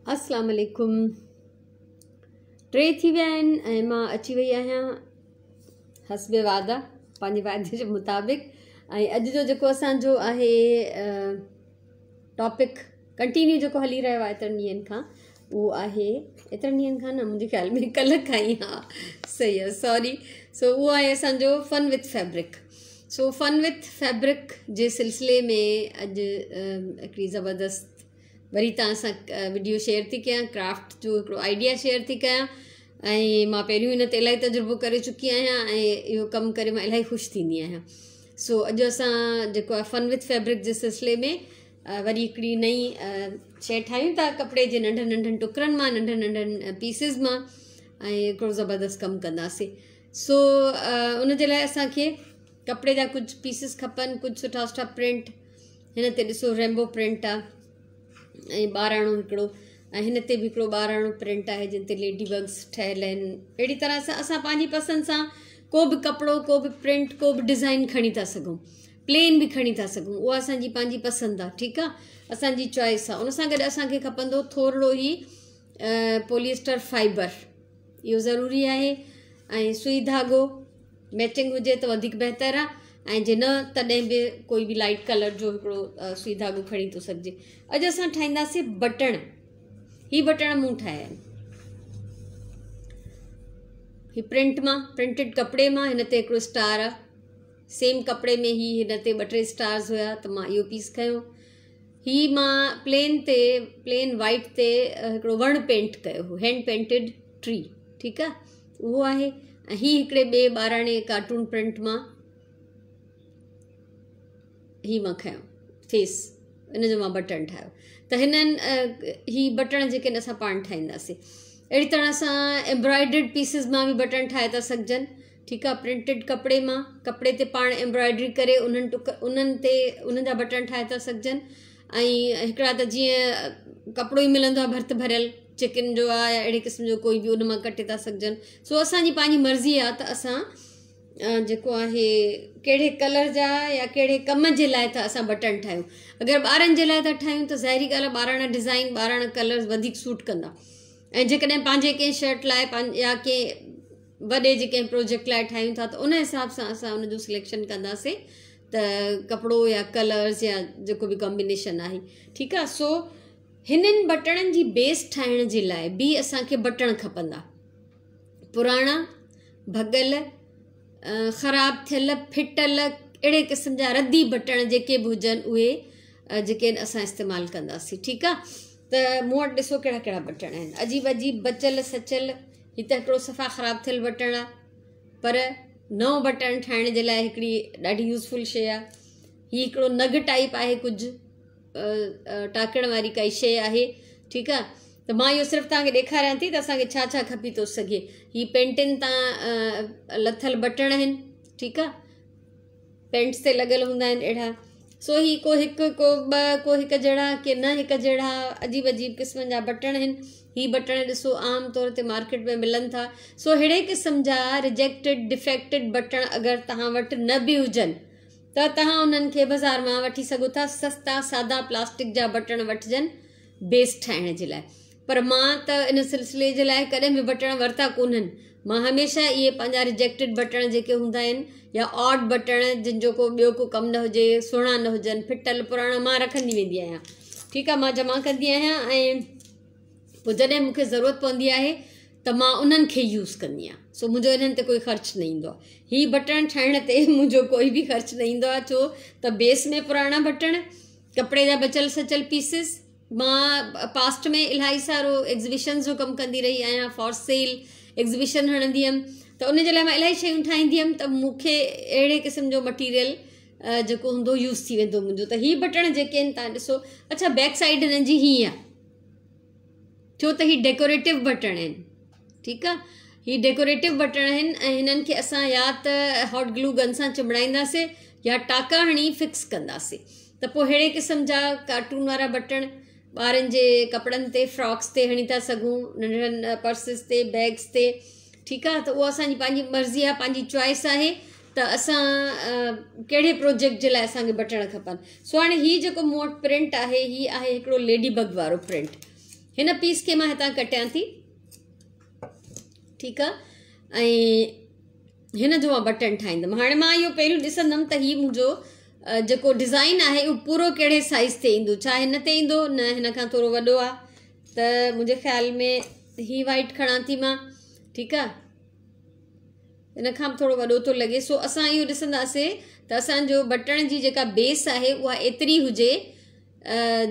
अस्सलाम वालेकुम। टे थी विया आहिनि ऐं मां अची वई आहियां हस्बे वादा पंहिंजे वाइदे जे मुताबिक़। ऐं अॼु जो जेको असांजो आहे टॉपिक कंटिन्यू जेको हली रहियो आहे एतिरनि ॾींहंनि खां, उहो आहे एतिरनि ॾींहंनि खां न, मुंहिंजे ख़्याल में कल्ह खां ई, हा सही आहे, सॉरी। सो उहो आहे असांजो fun with fabric. So fun with fabric जे सिलसिले में अॼु हिकिड़ी ज़बरदस्त वरी तव्हां सां वीडियो शेयर थी कयां, क्राफ्ट जो हिकिड़ो आइडिया शेयर थी कयां। ऐं मां पहिरियों हिन ते इलाही तजुर्बो करे चुकी आहियां ऐं इहो कमु करे मां इलाही ख़ुशि थींदी आहियां। सो अॼु असां जेको आहे फन विथ फैब्रिक जे सिलसिले में वरी हिकिड़ी नई शइ ठाहियूं था कपिड़े जे नंढनि नंढनि टुकरनि मां, नंढनि नंढनि पीसिस मां, ऐं हिकिड़ो ज़बरदस्त कमु कंदासीं। सो उन जे लाइ असांखे कपिड़े जा कुझु पीसिस खपनि, कुझु सुठा सुठा प्रिंट। हिन ते ॾिसो रेम्बो प्रिंट आहे ऐं ॿाराणो हिकिड़ो, ऐं हिन ते बि हिकिड़ो ॿाराणो प्रिंट आहे जिन ते लेडी बग्स ठहियल आहिनि। अहिड़ी तरह सां असां पंहिंजी पसंदि सां को बि कपिड़ो, को बि प्रिंट, को बि डिज़ाइन खणी था सघूं, प्लेन बि खणी था सघूं, उहा असांजी पंहिंजी पसंदि आहे, ठीकु आहे, असांजी चॉइस आहे। उन सां गॾु असांखे खपंदो थोरो ई पॉलिएस्टर फाइबर, इहो ज़रूरी आहे। ऐं सुई धाॻो मैचिंग हुजे त वधीक बहितरु आहे, ऐं जे न तॾहिं बि कोई बि लाइट कलर जो हिकिड़ो सुई धाॻो खणी थो सघिजे। अॼु असां ठाहींदासीं बटण। ही बटण मूं ठाहिया आहिनि, ही प्रिंट मां, प्रिंटेड कपिड़े मां। हिन ते हिकिड़ो स्टार आहे, सेम कपिड़े में ही हिन ते 2-3 स्टार्स हुया त मां इहो पीस खयो। ही मां प्लेन वाइट ते हिकिड़ो वण पेंट कयो हो, हैंड पेंटेड ट्री, ठीकु आहे, उहो आहे। ऐं ही हिकिड़े ॿिए ॿाराणे कार्टून प्रिंट मां ही मां खयो फेस, इन जो मां बटण ठाहियो। त हिननि ही बटण जेके असां पाण ठाहींदासीं। अहिड़ी तरह सां एम्ब्रॉयडर्ड पीसिस मां बि बटण ठाहे था सघजनि, ठीकु आहे, प्रिंटेड कपिड़े मां, कपिड़े ते पाण एम्ब्रॉयडरी करे उन्हनि ते उन्हनि जा बटण ठाहे था सघजनि। ऐं हिकिड़ा त जीअं कपिड़ो ई मिलंदो आहे भर्त भरियल, चिकन जो आहे या अहिड़े क़िस्म जो कोई बि उन मां कटे था सघजनि। सो असांजी पंहिंजी मर्ज़ी आहे त असां जेको आहे कहिड़े कलर जा या कहिड़े कम जे लाइ था असां बटण ठाहियूं। अगरि ॿारनि जे लाइ था ठाहियूं त ज़ाहिरी ॻाल्हि आहे ॿाराणा डिज़ाइन, ॿाराणा कलर्स वधीक सूट कंदा। ऐं जेकॾहिं पंहिंजे कंहिं शर्ट लाइ या कंहिं वॾे जे कंहिं प्रोजेक्ट लाइ ठाहियूं था त उन हिसाब सां असां उनजो सिलेक्शन कंदासीं त कपिड़ो या कलर्स या जेको बि कॉम्बिनेशन आहे, ठीकु आहे। सो हिननि बटणनि जी बेस ठाहिण जे लाइ बि असांखे बटण खपंदा, पुराणा, भॻल, ख़राबु थियल, फिटल, अहिड़े क़िस्म जा रद्दी बटण जेके बि हुजनि उहे जेके असां इस्तेमालु कंदासीं, ठीकु आहे। त मूं वटि ॾिसो कहिड़ा कहिड़ा बटण आहिनि, अजीब अजीब बचियल सचियल। ही त हिकिड़ो सफ़ा ख़राबु थियल बटण आहे, पर नओं बटण ठाहिण जे लाइ हिकिड़ी ॾाढी यूज़फुल शइ आहे। ही हिकिड़ो नग टाइप आहे, कुझु टाकण वारी काई शइ आहे, ठीकु आहे। त मां इहो सिर्फ़ु तव्हांखे ॾेखारियां थी त असांखे छा छा खपी थो सघे। ही पेंटिन तां लथल बटण आहिनि, ठीकु आहे, पेंट्स ते लॻल हूंदा आहिनि अहिड़ा। सो ही को हिकु, को ॿ, को हिकु जहिड़ा, के न हिकु जहिड़ा, अजीब अजीब क़िस्मनि जा बटण आहिनि। ही बटण ॾिसो आम तौर ते मार्केट में मिलनि था। सो अहिड़े क़िस्म जा रिजेक्टेड, डिफेक्टेड बटण अगरि तव्हां वटि न बि हुजनि त तव्हां उन्हनि खे बाज़ार मां वठी सघो था। सस्ता सादा प्लास्टिक जा बटण वठिजनि बेस ठाहिण जे लाइ। पर मां त इन सिलसिले जे लाइ कॾहिं बि बटण वरिता कोन्हनि। मां हमेशह इहे पंहिंजा रिजेक्टेड बटण जेके हूंदा आहिनि या ऑड बटण जिन जो को ॿियो को कमु न हुजे, सुहिणा न हुजनि, फिटल पुराणा, मां रखंदी वेंदी आहियां, ठीकु आहे, मां जमा कंदी आहियां। ऐं पोइ जॾहिं मूंखे ज़रूरत पवंदी आहे त मां उन्हनि खे यूज़ कंदी आहियां। सो मुंहिंजो इन्हनि ते कोई ख़र्चु न ईंदो आहे। ही बटण ठाहिण ते मुंहिंजो कोई बि ख़र्चु न ईंदो आहे, छो त बेस में पुराणा बटण, कपिड़े जा बचियल सचियल पीसिस। मां पास्ट में इलाही सारो एग्ज़िबिशन जो कमु कंदी रही आहियां, फॉर सेल एग्ज़िबिशन हणंदी हुअमि, त उन जे लाइ मां इलाही शयूं ठाहींदी हुअमि। त मूंखे अहिड़े क़िस्म जो मटीरियल जेको हूंदो यूज़ थी वेंदो मुंहिंजो। त ही बटण जेके आहिनि तव्हां ॾिसो, अच्छा बैक साइड हिननि जी हीअं आहे, छो त ही डेकोरेटिव बटण आहिनि, ठीकु आहे, ही डेकोरेटिव बटण आहिनि। ऐं हिननि खे असां या त हॉट ग्लू गन सां चिमड़ाईंदासीं या टाका हणी फिक्स कंदासीं। त पोइ अहिड़े क़िस्म जा कार्टून वारा बटण ॿारनि जे कपिड़नि ते, फ्रॉक्स ते हणी था सघूं, नंढड़नि पर्सिस ते, बैग्स ते, ठीकु आहे। त उहा असांजी पंहिंजी मर्ज़ी आहे, पंहिंजी चॉइस आहे त असां कहिड़े प्रोजेक्ट जे लाइ असांखे बटण खपनि। सो हाणे हीउ जेको मूं वटि प्रिंट आहे, ही आहे हिकिड़ो लेडी बग वारो प्रिंट। हिन पीस खे मां हितां कटियां थी, ठीकु आहे। ऐं हिन जो मां बटन ठाहींदमि। हाणे मां इहो पहिरियों ॾिसंदमि त हीउ मुंहिंजो जेको डिज़ाइन आहे उहो पूरो कहिड़े साइज़ ते ईंदो, छा हिन ते ईंदो, न हिन खां थोरो वॾो आहे, त मुंहिंजे ख़्याल में ही वाइट खणां थी मां, ठीकु आहे। हिन खां थोरो वॾो थो लॻे। सो असां इहो ॾिसंदासीं त असांजो बटण जी जेका बेस आहे उहा एतिरी हुजे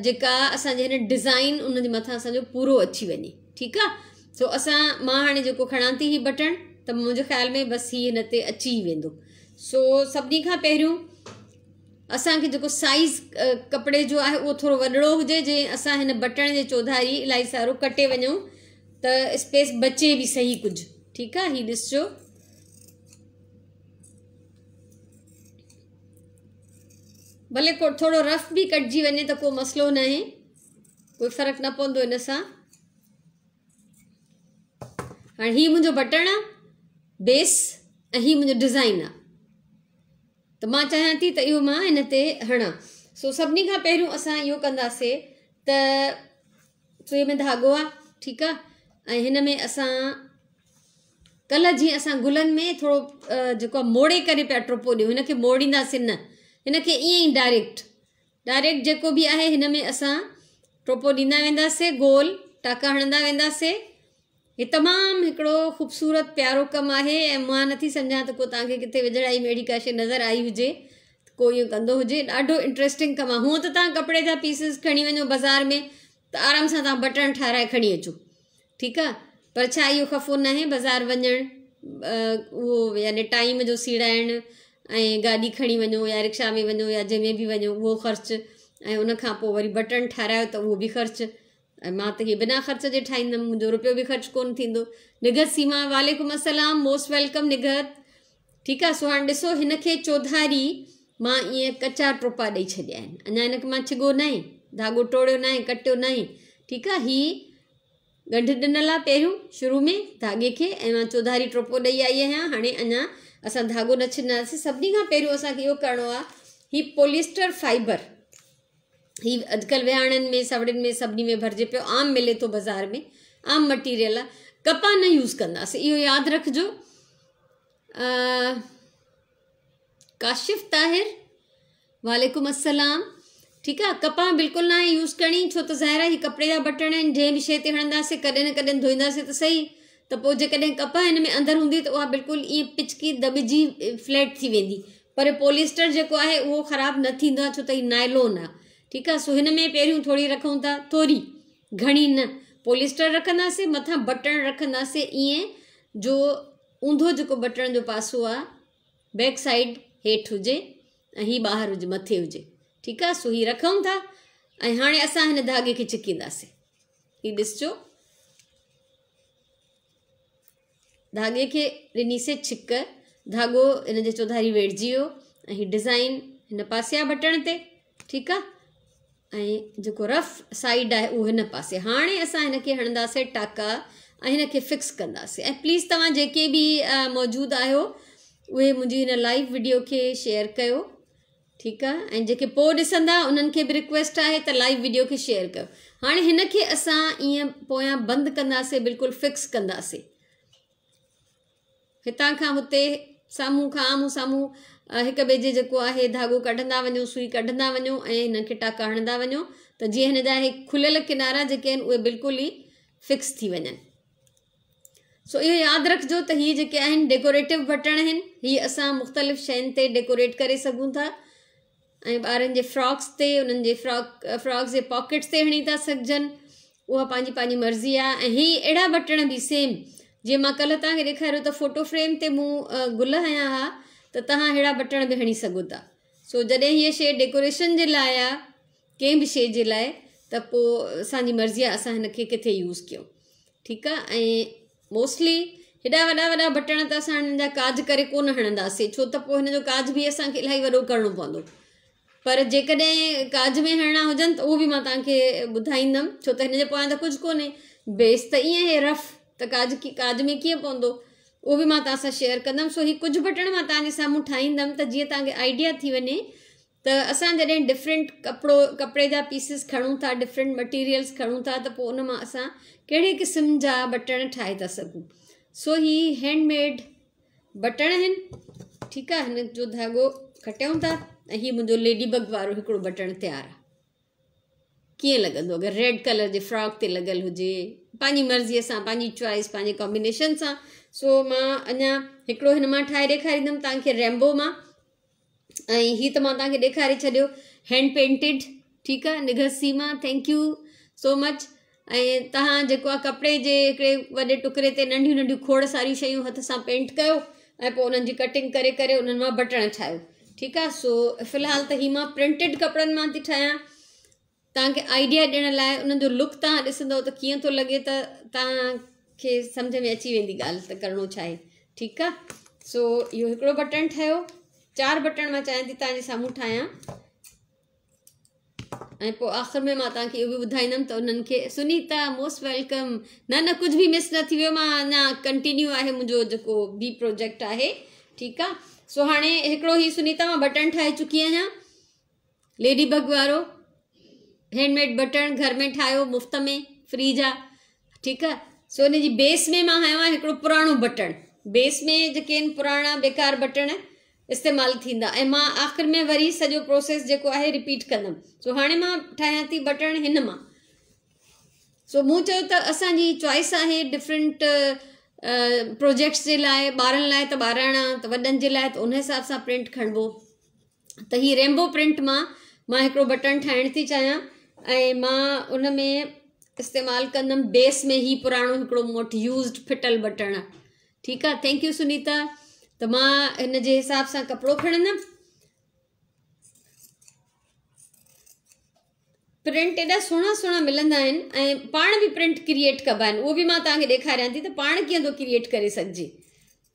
जेका असांजे हिन डिज़ाइन उन जे मथां असांजो पूरो अची वञे, ठीकु आहे। सो मां हाणे जेको खणां थी ही बटण, त मुंहिंजे ख़्याल में बसि ही हिन ते अची वेंदो। सो सभिनी खां पहिरियों असांखे जेको साइज़ कपिड़े जो आहे उहो थोरो वॾड़ो हुजे, जीअं असां हिन बटण जे चौधारी इलाही सारो कटे वञूं त स्पेस बचे बि सही कुझु, ठीकु आहे। हीउ ॾिसजो, भले थोरो रफ बि कटिजी वञे त को मसइलो न आहे, कोई फ़र्क़ु न पवंदो इन सां। हाणे हीउ मुंहिंजो बटण आहे, बेस, ऐं हीउ मुंहिंजो डिज़ाइन आहे, त मां चाहियां थी त इहो मां हिन ते हणां। सो सभिनी खां पहिरियों असां इहो कंदासीं त सुईअ में धाॻो आहे, ठीकु आहे। ऐं हिन में असां कल्ह जीअं असां गुलनि में थोरो जेको आहे मोड़े करे पिया टोपो ॾियूं, हिनखे मोड़ींदासीं न, हिनखे ईअं ई डायरेक्ट जेको बि आहे हिन में असां टोपो ॾींदा वेंदासीं, गोल टाका हणंदा वेंदासीं। हीउ तमामु हिकिड़ो ख़ूबसूरत प्यारो कमु आहे, ऐं मां नथी सम्झां त को तव्हांखे किथे विझड़ाई में अहिड़ी का शइ नज़र आई हुजे, को इहो कंदो हुजे। ॾाढो इंट्रस्टिंग कमु आहे। हूअं त तव्हां कपिड़े जा पीसिस खणी वञो बाज़ार में त आराम सां तव्हां बटण ठाराए खणी अचो, ठीकु आहे। पर छा इहो खफ़ो न आहे बाज़ार वञणु, उहो यानी टाइम जो सीड़ाइणु, ऐं गाॾी खणी वञो या रिक्शा में वञो या जंहिंमें बि वञो उहो ख़र्चु, ऐं उन खां पोइ वरी बटण ठारायो त उहो बि ख़र्चु। ऐं मां त इहे बिना ख़र्च जे ठाहींदमि, मुंहिंजो रुपयो बि ख़र्चु कोन थींदो। निगत सीमा, वालेकुम अस्सलाम, मोस्ट वेलकम निगत, ठीकु आहे। सो हाणे ॾिसो, हिनखे चौधारी मां ईअं कचा टोपा ॾेई छॾिया आहिनि, अञा हिनखे मां छिगो न आहे, धाॻो टोड़ियो न आहे, कटियो न आहे, ठीकु आहे। हीअ गंढ ॾिनल आहे पहिरियों शुरू में धाॻे खे, ऐं मां चौधारी टोपो ॾेई आई आहियां। हाणे अञा असां धाॻो न छॾंदासीं। सभिनी खां पहिरियों असांखे इहो करिणो आहे, हीउ पॉलिस्टर फाइबर, हीउ अॼुकल्ह विहाणनि में सावड़ियुनि में सभिनी में भरिजे पियो, आम मिले थो बाज़ार में, आम मटीरियल आहे। कपा न यूज़ कंदासीं, इहो यादि रखिजो। काशिफ़ ताहिर, वालेकुम अस्सलाम, ठीकु आहे। कपा बिल्कुलु न यूज़ करणी, छो त ज़ाहिर आहे हीउ कपिड़े जा बटण आहिनि, जंहिं बि शइ ते हणंदासीं कॾहिं न कॾहिं धोईंदासीं त सही, त पोइ जेकॾहिं कपा हिन में अंदरि हूंदी त उहा बिल्कुलु ईअं पिचकी दॿिजी फ्लैट थी वेंदी। पर पॉलिस्टर जेको आहे उहो ख़राबु न थींदो आहे, छो त हीउ नायलॉन आहे, ठीकु आहे। सो हिन में पहिरियों थोरी रखूं था, थोरी घणी न, पॉलिस्टर रखंदासीं, मथां बटण रखंदासीं ईअं जो ऊंधो जेको बटण जो पासो आहे बैक साइड हेठि हुजे ऐं हीउ ॿाहिरि हुजे, मथे हुजे, ठीकु आहे। सो हीउ रखूं था, ऐं हाणे असां हिन धाॻे खे चिकींदासीं। हीउ ॾिसजो, धाॻे खे ॾिनीसीं छिक, धाॻो हिन जे चौधारी वेड़िजी वियो, ऐं हीउ डिज़ाइन हिन पासे आहे बटण ते, ठीकु आहे। ऐं जेको रफ साइड आहे उहो हिन पासे। हाणे असां हिनखे हणंदासीं टाका ऐं हिनखे फिक्स कंदासीं। ऐं प्लीज़ तव्हां जेके बि मौजूदु आहियो उहे मुंहिंजी हिन लाइव वीडियो खे शेयर कयो, ठीकु आहे। ऐं जेके पोइ ॾिसंदा उन्हनि खे बि रिक्वेस्ट आहे त लाइव वीडियो खे शेयर कयो। हाणे हिनखे असां ईअं पोयां बंदि कंदासीं, बिल्कुलु फिक्स कंदासीं, हितां खां हुते, साम्हूं खां आम्हूं साम्हूं हिक ॿिए जे जेको आहे धाॻो कढंदा वञो, सुई कढंदा वञो, ऐं हिनखे टाका हणंदा वञो, त जीअं हिन जा खुलियल किनारा जेके आहिनि उहे बिल्कुलु ई फिक्स थी वञनि। सो इहो यादि रखिजो त हीअ जेके आहिनि डेकोरेटिव बटण आहिनि, हीअ असां मुख़्तलिफ़ शयुनि ते डेकोरेट करे सघूं था, ऐं ॿारनि जे फ्रॉक्स ते, उन्हनि जे फ्रॉक्स जे पॉकेट्स ते हणी था सघजनि, उहा पंहिंजी पंहिंजी मर्ज़ी आहे। ऐं हीअ अहिड़ा बटण बि सेम, जीअं मां कल्ह तव्हांखे ॾेखारियो त फ़ोटो फ्रेम ते मूं गुल हया हुआ, त तव्हां अहिड़ा बटण बि हणी सघो था। सो जॾहिं हीअ शइ डेकोरेशन जे लाइ आहे, कंहिं बि शइ जे लाइ, त पोइ असांजी मर्ज़ी आहे असां हिनखे किथे यूज़ कयूं, ठीकु आहे। ऐं मोस्टली हेॾा वॾा वॾा बटण त असां हिननि जा काज करे कोन हणंदासीं, छो त पोइ हिन जो काज बि असांखे इलाही वॾो करिणो पवंदो। पर जेकॾहिं काज में हणणा हुजनि त उहो बि मां तव्हांखे ॿुधाईंदमि, छो त हिन जे पोयां त कुझु कोन्हे, बेस त ईअं आहे रफ, त काज में कीअं पवंदो उहो बि मां तव्हां सां शेयर कंदमि। सो ही कुझु बटण मां तव्हांजे साम्हूं ठाहींदमि त जीअं तव्हांखे आइडिया थी वञे त असां जॾहिं डिफरेंट कपिड़े जा पीसिस खणूं था, डिफरेंट मटीरियल्स खणूं था, त पोइ उन मां असां कहिड़े क़िस्म जा बटण ठाहे था सघूं। सो ही हैंडमेड बटण आहिनि, ठीकु आहे। हिन जो धाॻो कटियूं था ऐं हीअ मुंहिंजो लेडीबग वारो हिकिड़ो बटण तयारु आहे। कीअं लॻंदो अगरि रेड कलर जे फ्रॉक ते लॻियल हुजे, पंहिंजी मर्ज़ीअ सां, पंहिंजी चॉइस, पंहिंजे कॉम्बिनेशन सां। सो मां अञा हिकिड़ो हिन मां ठाहे ॾेखारींदमि तव्हांखे रेम्बो मां, ऐं हीअ त मां तव्हांखे ॾेखारे छॾियो हैंड पेंटेड, ठीकु आहे। निघत सीमा, थैंक यू सो मच। ऐं तव्हां जेको आहे कपिड़े जे हिकिड़े वॾे टुकड़े ते नंढियूं नंढियूं खोड़ सारियूं शयूं हथ सां पेंट कयो ऐं पोइ उन्हनि जी कटिंग करे करे उन्हनि मां बटण ठाहियो, ठीकु आहे। सो फ़िलहालु त हीअ मां प्रिंटेड कपिड़नि मां थी ठाहियां, तव्हांखे आइडिया ॾियण लाइ। उन्हनि जो लुक तव्हां ॾिसंदव त कीअं थो लॻे, त तव्हांखे सम्झ में अची वेंदी ॻाल्हि त करिणो छा आहे, ठीकु आहे। सो इहो हिकिड़ो बटण ठहियो, 4 बटण मां चाहियां थी तव्हांजे साम्हूं ठाहियां, ऐं पोइ आख़िर में मां तव्हांखे इहो बि ॿुधाईंदमि त उन्हनि खे। Sunita most welcome. न कुझु बि मिस न थी वियो, मां अञा कंटिन्यू आहे मुंहिंजो जेको बी प्रोजेक्ट आहे, ठीकु आहे। सो हाणे हिकिड़ो ही सुनीता मां बटण ठाहे चुकी आहियां, लेडीबग वारो हैंडमेड बटण, घर में ठाहियो मुफ़्त में, फ्री जा, ठीकु आहे। सो हिन जी बेस में मां हयो आहे हिकिड़ो पुराणो बटण। बेस में जेके आहिनि पुराणा बेकार बटण इस्तेमालु थींदा, ऐं मां आख़िर में वरी सॼो प्रोसेस जेको आहे रिपीट कंदमि। सो हाणे मां ठाहियां थी बटण हिन मां। सो मूं चयो त असांजी चॉइस आहे डिफरेंट प्रोजेक्ट्स जे लाइ, ॿारनि लाइ त ॿाराणा, त वॾनि जे लाइ त उन हिसाब सां प्रिंट खणिबो। त हीअ रेम्बो प्रिंट मां हिकिड़ो बटण ठाहिण थी चाहियां, ऐं मां उन में इस्तेमालु कंदमि बेस में ही पुराणो हिकिड़ो मूं वटि यूज़्ड फिटल बटण, ठीकु आहे। Thank U Sunita. त मां हिन जे हिसाब सां कपिड़ो खणंदमि। प्रिंट एॾा सुहिणा सुहिणा मिलंदा आहिनि, ऐं पाण बि प्रिंट क्रिएट कबा आहिनि, उहो बि मां तव्हांखे ॾेखारियां थी त पाण कीअं थो क्रिएट करे सघिजे,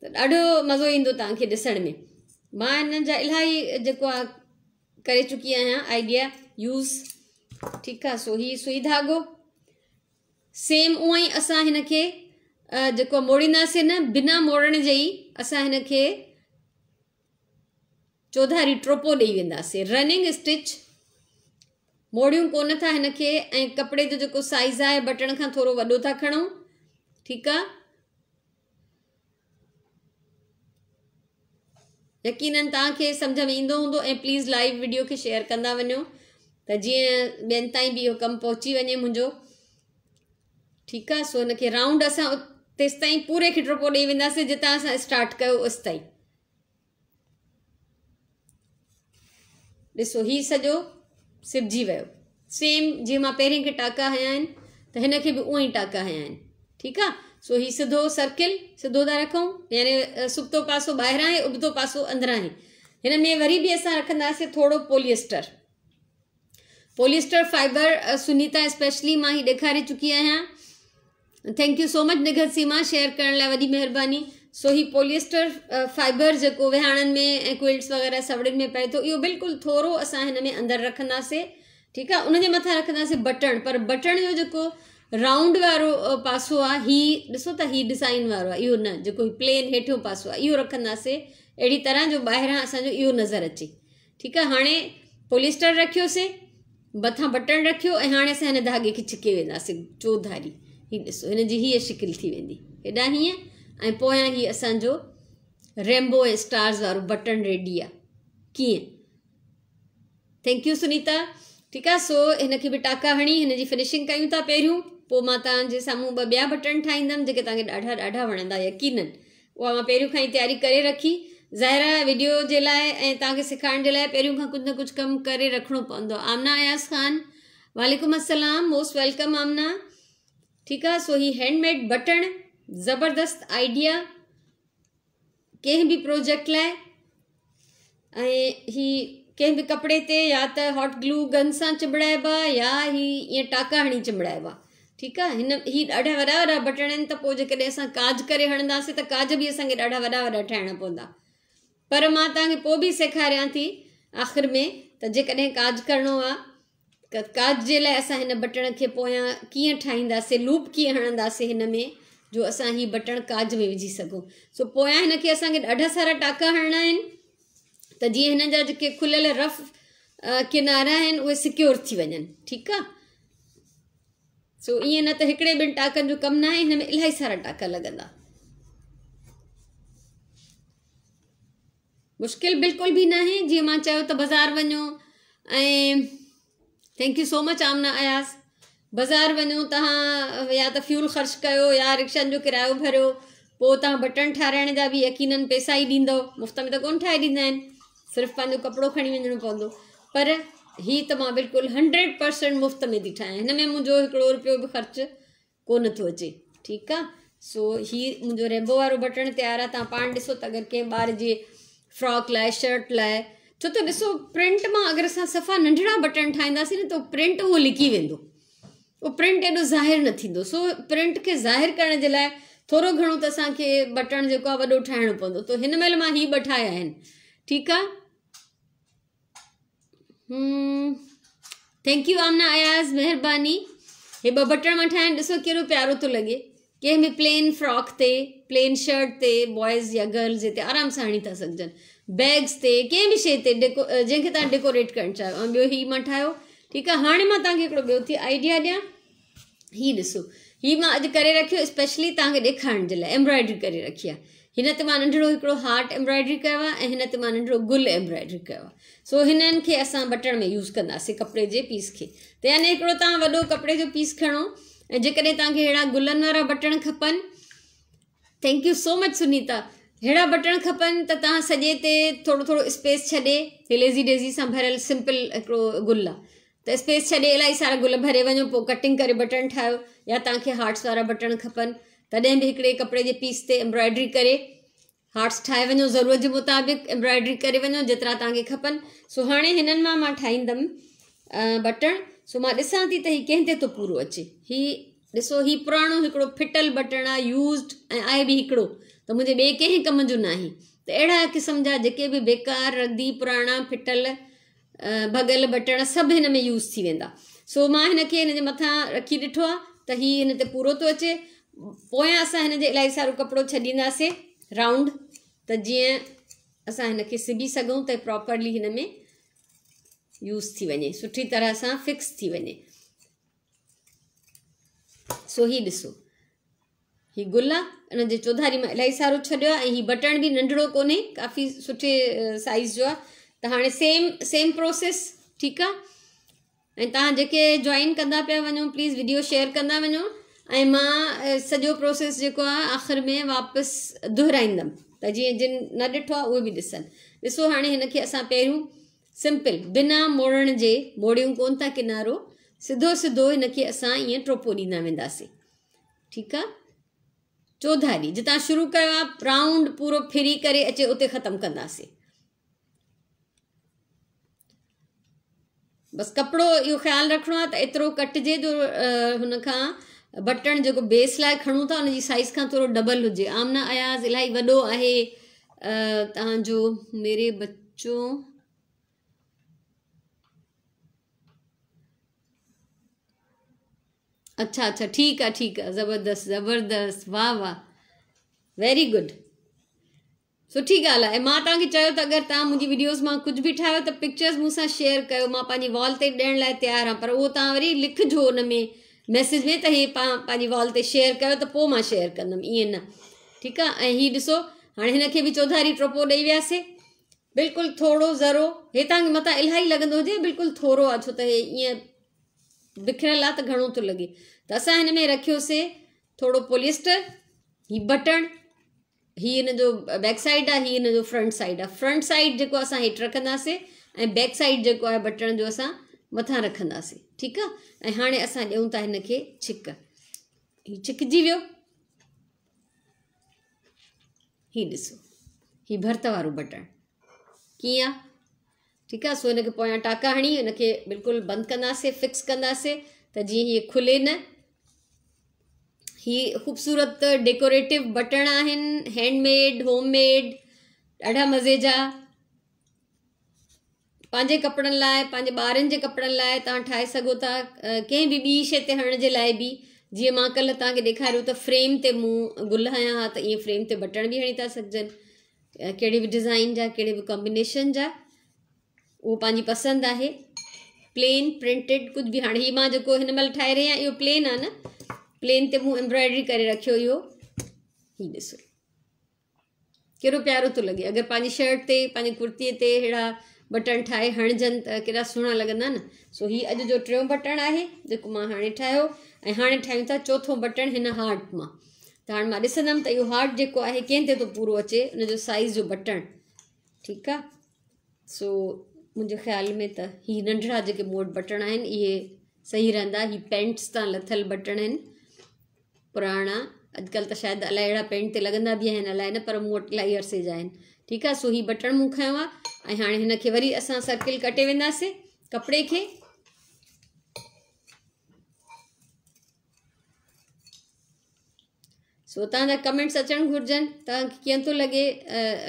त ॾाढो मज़ो ईंदो तव्हांखे ॾिसण में। मां हिन जा इलाही जेको आहे करे चुकी आहियां आइडिया यूज़, ठीकु आहे। सो ही सुई धाॻो सेम उअं ई असां हिन खे जेको मोड़ींदासीं न, बिना मोड़ण जे ई असां हिन खे चौधारी ट्रोपो ॾेई वेंदासीं, रनिंग स्टिच, मोड़ियूं कोन था हिन खे। ऐं कपिड़े जो जेको साइज़ आहे बटण खां थोरो वॾो था खणूं, ठीकु आहे। यकीनन तव्हांखे सम्झ में ईंदो हूंदो, ऐं प्लीज़ लाइव वीडियो खे शेयर कंदा वञो त जीअं ॿियनि ताईं बि इहो कमु पहुची वञे मुंहिंजो, ठीकु आहे। सो हिनखे राउंड असां तेसि ताईं पूरे खे ट्रोपो ॾेई वेंदासीं जितां असां स्टार्ट कयो उस ताईं। ॾिसो ही सॼो सिबजी वियो, सेम जीअं मां पहिरीं खे टाका हया आहिनि त हिन खे बि उअं ई टाका हया आहिनि, ठीकु आहे। सो ही सिधो सर्किल सिधो था रखूं, यानी सुबतो पासो ॿाहिरां आहे, उबतो पासो अंदरां आहे। हिन में वरी बि असां रखंदासीं थोरो पॉलिएस्टर फाइबर। सुनीता स्पेशली मां ही ॾेखारे चुकी आहियां। थैंक यू सो मच निघत सीमा, शेयर करण लाइ वॾी महिरबानी। सो ही पॉलिएस्टर फाइबर जेको विहाणनि में ऐं क्विल्ट्स वग़ैरह सवड़ियुनि में पए थो, इहो बिल्कुलु थोरो असां हिन में अंदरि रखंदासीं, ठीकु आहे। उनजे मथां रखंदासीं बटण, पर बटण जो जेको राउंड वारो पासो आहे, ही ॾिसो त ही डिज़ाइन वारो आहे, इहो न जेको प्लेन हेठियों पासो आहे, इहो रखंदासीं अहिड़ी तरह जो ॿाहिरां असांजो इहो नज़र अचे, ठीकु आहे। हाणे पॉलिएस्टर रखियोसीं, मथां बटण रखियो, ऐं हाणे असां हिन धागे खे छिके वेंदासीं चौधारी। हीअ ॾिसो हिन जी हीअ शिकिल थी वेंदी, हेॾां हीअं, ऐं पोयां ही असांजो रेम्बो ऐं स्टार्स वारो बटण रेडी आहे। कीअं? थैंक यू सुनीता, ठीकु आहे। सो हिन खे बि टाका हणी हिन जी फिनिशिंग कयूं था पहिरियों, पोइ मां तव्हांजे साम्हूं ॿिया बटण ठाहींदमि जेके तव्हांखे ॾाढा ॾाढा वणंदा यकीनन। उहा मां पहिरियों खां ई तयारी करे रखी, ज़ाहिर वीडियो जे लाइ ऐं तव्हांखे सेखारण जे लाइ पहिरियों खां कुझु न कुझु कमु करे रखिणो पवंदो। आमना अयास ख़ान, वालेकुम अस्सलाम, मोस्ट वेलकम आमना, ठीकु आहे। सो ही हैंडमेड बटण, ज़बरदस्त आइडिया कंहिं बि प्रोजेक्ट लाइ, ऐं ही कंहिं बि कपिड़े ते या त हॉट ग्लू गन सां चिंबड़ाइबा या ही ईअं टाका हणी चिंबड़ाइबा, ठीकु आहे। ही ॾाढा वॾा वॾा बटण आहिनि, त पोइ जेकॾहिं असां काज करे हणंदासीं त काज बि असांखे ॾाढा वॾा वॾा ठाहिणा पवंदा। पर मां तव्हांखे पोइ बि सेखारियां थी आख़िर में त जेकॾहिं काज करिणो आहे त काज जे लाइ असां हिन बटण खे पोयां कीअं ठाहींदासीं, लूप कीअं हणंदासीं हिन में जो असां ही बटण काज में विझी सघूं। सो पोयां हिन खे असांखे ॾाढा सारा टाका हणणा आहिनि, त जीअं हिन जा जेके खुलियल रफ किनारा आहिनि उहे सिक्योर थी वञनि। ठीकु आहे। सो ईअं न त हिकिड़े ॿिनि टाकनि जो कमु न आहे, हिन में इलाही सारा टाका लॻंदा। मुश्किल बिल्कुलु बि न आहे। जीअं मां चयो त बाज़ारि वञो ऐं थैंक यू सो मच आमना अयाज़। बाज़ारि वञो तव्हां, या त फ्यूल ख़र्चु कयो या रिक्शनि जो किरायो भरियो, पोइ तव्हां बटण ठाराइण जा बि यकीननि पैसा ई ॾींदव, मुफ़्त में त कोन ठाहे ॾींदा आहिनि, सिर्फ़ु पंहिंजो कपिड़ो खणी वञिणो पवंदो। पर हीअ त मां बिल्कुलु 100% मुफ़्त में थी ठाहियां, हिन में मुंहिंजो हिकिड़ो रुपियो बि ख़र्चु कोन थो अचे। ठीकु आहे। सो हीअ मुंहिंजो रेम्बो वारो बटण तयारु आहे। तव्हां पाण ॾिसो त अगरि कंहिं ॿार जे फ्रॉक लाइ, शर्ट लाइ, छो त ॾिसो प्रिंट मां अगरि असां सफ़ा नंढड़ा बटण ठाहींदासीं न त प्रिंट उहो लिकी वेंदो, उहो प्रिंट एॾो ज़ाहिर न थींदो। सो प्रिंट खे ज़ाहिर करण जे लाइ थोरो घणो त असांखे बटण जेको आहे वॾो ठाहिणो पवंदो। त हिन महिल मां हीअ ॿ ठाहिया आहिनि। ठीकु आहे। थैंक यू आमना अयाज़, महिरबानी। हे ॿ बटण मां ठाहिया आहिनि, ॾिसो कहिड़ो प्यारो थो लॻे। कंहिं बि प्लेन फ्रॉक ते, प्लेन शर्ट ते, बॉइज़ या गर्ल्स हिते आराम सां हणी था सघजनि, बैग्स ते, कंहिं बि शइ ते जंहिंखे तव्हां डेकोरेट करणु चाहियो। ऐं ॿियो हीअ मां ठाहियो। ठीकु आहे। हाणे मां तव्हांखे हिकिड़ो ॿियो थी आइडिया ॾियां। हीअ ॾिसो, हीअ मां अॼु करे रखियो स्पेशली तव्हांखे ॾेखारण जे लाइ, एम्ब्रॉयडरी करे रखी आहे। हिन ते मां नंढिड़ो हिकिड़ो हार्ट एम्ब्रॉयडरी कयो आहे ऐं हिन ते मां नंढिड़ो गुल एम्ब्रॉयडरी कयो आहे। सो हिननि खे असां बटण में यूज़ कंदासीं, कपिड़े जे पीस खे। त यानी हिकिड़ो तव्हां वॾो कपिड़े जो पीस खणो ऐं जेकॾहिं तव्हांखे अहिड़ा गुलनि वारा बटण खपनि, thank you so much Sunita, अहिड़ा बटण खपनि त तव्हां सॼे ते थोरो थोरो स्पेस छॾे, हे लेज़ी डेज़ी सां भरियल सिंपल हिकिड़ो गुल आहे, त स्पेस छॾे इलाही सारा गुल भरे वञो, पोइ कटिंग करे बटण ठाहियो। या तव्हांखे हार्ट्स वारा बटण खपनि तॾहिं बि हिकिड़े कपिड़े जे पीस ते एम्ब्रॉयडरी करे हार्ट्स ठाहे वञो, ज़रूरत जे मुताबिक़ एम्ब्रॉयडरी करे वञो जेतिरा तव्हांखे खपनि। सो हाणे हिननि मां ठाहींदमि बटण। सो मां ॾिसां थी त हीअ कंहिं ते थो पूरो अचे। हीअ ॾिसो, हीअ पुराणो हिकिड़ो फिटल बटण आहे, यूज़ड, ऐं आहे बि हिकिड़ो, त मुंहिंजे ॿिए कंहिं कम जो न आहे। त अहिड़ा क़िस्म जा जेके बि बेकार, रद्दी, पुराणा, फिटल, भॻल बटण सभु हिन में यूज़ थी वेंदा। सो मां हिनखे हिन जे मथां रखी ॾिठो आहे त हीअ हिन ते पूरो थो अचे। पोयां असां हिन जे इलाही सारो कपिड़ो छॾींदासीं राउंड, त जीअं असां हिनखे सिबी सघूं त प्रॉपरली हिन में यूज़ थी वञे, सुठी तरह सां फिक्स थी वञे। सो हीअ ॾिसो, हीअ गुल आहे, हिन जे चौधारी मां इलाही सारो छॾियो आहे, ऐं हीअ बटण बि नंढिड़ो कोन्हे, काफ़ी सुठे साइज़ जो आहे। त हाणे सेम प्रोसेस। ठीकु आहे। ऐं तव्हां जेके जॉइन कंदा पिया वञो, प्लीज़ वीडियो शेयर कंदा वञो, ऐं मां सॼो प्रोसेस जेको आहे आख़िर में वापसि दुहिराईंदमि, त जीअं जिन न ॾिठो आहे उहे बि ॾिसनि। ॾिसो, हाणे हिनखे असां पहिरियों सिंपल बिना मोड़ण जे, मोड़ियूं कोन था किनारो, सिधो सिधो हिनखे असां ईअं टोपो ॾींदा वेंदासीं। ठीकु आहे। चौधारी जितां शुरू कयो आहे राउंड पूरो फिरी करे अचे उते ख़तमु कंदासीं। बसि कपिड़ो इहो ख़्यालु रखिणो आहे त एतिरो कटिजे जो हुन खां बटण जेको बेस लाइ खणूं था उनजी साइज़ खां थोरो डबल हुजे। आमना अयाज़ इलाही वॾो आहे तव्हांजो मेरे बच्चो। अच्छा अच्छा, ठीकु आहे, ज़बरदस्त, वाह वाह, वेरी गुड, सुठी ॻाल्हि आहे। ऐं मां तव्हांखे चयो त अगरि तव्हां मुंहिंजी वीडियोज़ मां कुझु बि ठाहियो त पिक्चर्स मूंसां शेयर कयो, मां पंहिंजी वॉल ते ॾियण लाइ तयारु आहियां, पर उहो तव्हां वरी लिखिजो हुन में मैसेज में त हे पंहिंजी वॉल ते शेयर कयो, त पोइ मां शेयर कंदमि, ईअं न। ठीकु आहे। ऐं हीअ ॾिसो, हाणे हिनखे बि चौधारी टोपो ॾेई वियासीं, बिल्कुलु थोरो ज़रो, हे तव्हांखे मथां इलाही लॻंदो हुजे, बिल्कुलु थोरो आहे, छो त हे ईअं बिखरियल आहे त घणो थो लॻे। त असां हिन में रखियोसीं थोरो पोलिएस्टर, हीअ बटण, हीअ हिन जो बैक साइड आहे, हीअ हिन जो फ्रंट साइड आहे। फ्रंट साइड जेको असां हेठि रखंदासीं ऐं बैक साइड जेको आहे बटण जो असां मथां रखंदासीं। ठीकु आहे। ऐं हाणे असां ॾियूं था हिनखे छिक, हीअ छिकजी वियो। हीअ ॾिसो, हीअ भर्त वारो बटण कीअं आहे। ठीकु आहे। सो हिनखे पोयां टाका हणी हिनखे बिल्कुलु बंदि कंदासीं, फिक्स कंदासीं त जीअं हीअ खुले न। हीअ ख़ूबसूरत डेकोरेटिव बटण आहिनि, हैंडमेड, होममेड, ॾाढा मज़े जा। पंहिंजे कपिड़नि लाइ, पंहिंजे ॿारनि जे कपिड़नि लाइ तव्हां ठाहे सघो था, कंहिं बि ॿी शइ ते हणण जे लाइ बि। जीअं मां कल्ह तव्हांखे ॾेखारियो त फ्रेम ते मूं गुल हयां हा, त ईअं फ्रेम ते बटण बि हणी था सघजनि, कहिड़े बि डिज़ाइन जा, कहिड़े बि कॉम्बिनेशन जा। वो पंहिंजी पसंदि आहे। प्लेन प्रिंटेड कुछ भी, हाँ ही मां जो हिन महिल ठाहे रही आहियां इहो प्लेन आहे न, प्लेन ते मूं एम्ब्रॉयडरी करे रखियो इहो। ही ॾिसो कहिड़ो प्यारो थो लॻे। अगरि पंहिंजी शर्ट ते पंहिंजी कुर्तीअ ते अहिड़ा बटन ठाहे हणजनि त केॾा सुहिणा लॻंदा न। सो ही अॼु जो टियों बटन आहे जेको मां हाणे ठाहियो, ऐं हाणे ठाहियूं था चौथों बटन हिन हार्ट मां। त हाणे मां ॾिसंदमि त इहो हार्ट जेको आहे कंहिं ते थो पूरो अचे, उनजो साइज़ जो बटन। ठीकु आहे। सो मुंहिंजे ख़्याल में त ही नंढड़ा जेके मूं वटि बटण आहिनि इहे सही रहंदा। ही पेंट्स तां लथल बटण आहिनि पुराणा। अॼुकल्ह त शायदि अलाए अहिड़ा पेंट ते लॻंदा बि आहिनि अलाए न, पर मूं वटि इलाही अरसे जा आहिनि। ठीकु आहे। सो ही बटण मूं खयों आहे ऐं हाणे हिन खे वरी असां सर्किल कटे वेंदासीं कपिड़े खे। सो तव्हांजा कमेंट्स अचणु घुरिजनि, तव्हांखे कीअं थो लॻे।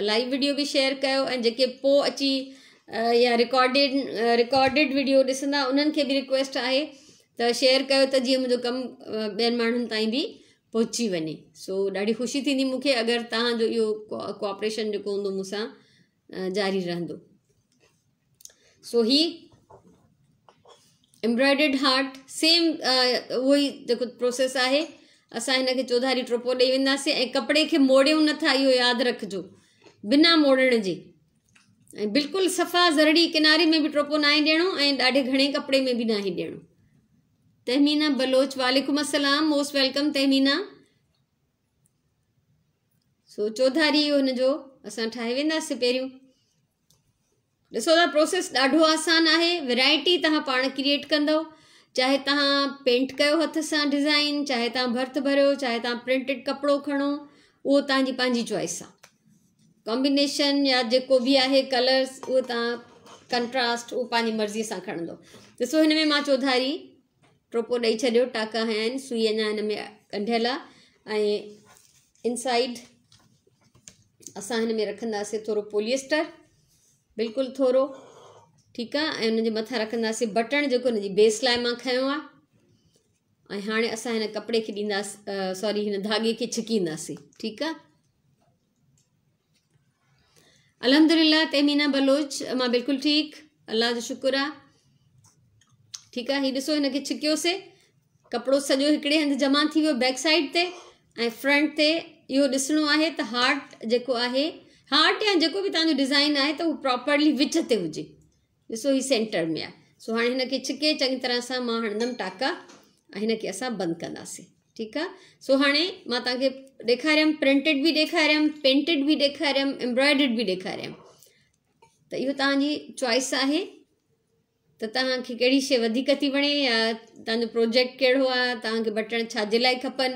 लाइव वीडियो बि शेयर कयो, ऐं जेके पोइ अची या रिकॉर्डिड वीडियो ॾिसंदा उन्हनि खे बि रिक्वेस्ट आहे त शेयर कयो त जीअं मुंहिंजो कमु ॿियनि माण्हुनि ताईं बि पहुची वञे। सो ॾाढी ख़ुशी थींदी मूंखे अगरि तव्हांजो इहो कोऑपरेशन जेको हूंदो मूंसां जारी रहंदो। सो ही एम्ब्रॉयडर्ड हार्ट सेम उहो ई जेको प्रोसेस आहे। असां हिन खे चौधारी टोपो ॾेई वेंदासीं ऐं कपिड़े खे मोड़ियूं नथा, इहो यादि रखिजो, बिना मोड़ण जे। ऐं बिल्कुलु सफ़ा ज़रड़ी किनारे में बि टोपो न आहे ॾियणो ऐं ॾाढे घणे कपिड़े में बि न आहे ॾियणो। तहमीना बलोच, वालेकुम अस्सलाम, मोस्ट वेलकम तहमीना। सो चौधारी इहो हिनजो असां ठाहे वेंदासीं पहिरियों। ॾिसो था प्रोसेस ॾाढो आसान आहे। वैरायटी तव्हां पाण क्रिएट कंदव, चाहे तव्हां पेंट कयो हथ सां डिज़ाइन, चाहे तव्हां भर्थ भरियो, चाहे तव्हां प्रिंटेड कपिड़ो खणो, उहो तव्हांजी पंहिंजी चॉइस आहे। कॉम्बिनेशन या जेको बि आहे कलर्स उहो तव्हां कंट्रास्ट उहो पंहिंजी मर्ज़ीअ सां खणंदो। ॾिसो हिन में मां चौधारी टोपो ॾेई छॾियो, टाका हया आहिनि, सुई अञा हिन में ॻंढियल आहे। ऐं इनसाइड असां हिन में रखंदासीं थोरो पोलिएस्टर, बिल्कुलु थोरो। ठीकु आहे। ऐं हुनजे मथां रखंदासीं बटण जेको हिनजी बेस लाइ मां खयों आहे। ऐं हाणे असां हिन कपिड़े खे ॾींदासीं, सॉरी हिन धागे खे छिकींदासीं। ठीकु आहे। अल्हम्दुलिल्लाह तहमीना बलोच, मां बिल्कुलु ठीकु, अल्लाह जो शुक्र आहे। ठीकु आहे। हीउ ॾिसो हिन खे छिकियोसीं, कपिड़ो सॼो हिकिड़े हंधि जमा थी वियो बैक साइड ते, ऐं फ्रंट ते इहो ॾिसणो आहे त हार्ट जेको आहे, हार्ट या जेको बि तव्हांजो डिज़ाइन आहे त उहो प्रॉपरली विच ते हुजे। ॾिसो ही सेंटर में आहे। सो हाणे हिन खे छिके चङी तरह सां मां हणंदमि टाका, ऐं हिन खे असां बंदि कंदासीं। ठीकु आहे। सो हाणे मां तव्हांखे ॾेखारियमि, प्रिंटेड बि ॾेखारियमि, पेंटेड बि ॾेखारियमि, एम्ब्रॉयडर्ड बि ॾेखारियमि। त इहो तव्हांजी चॉइस आहे त तव्हांखे कहिड़ी शइ वधीक थी वणे, या तव्हांजो प्रोजेक्ट कहिड़ो आहे, तव्हांखे बटण छाजे लाइ खपनि,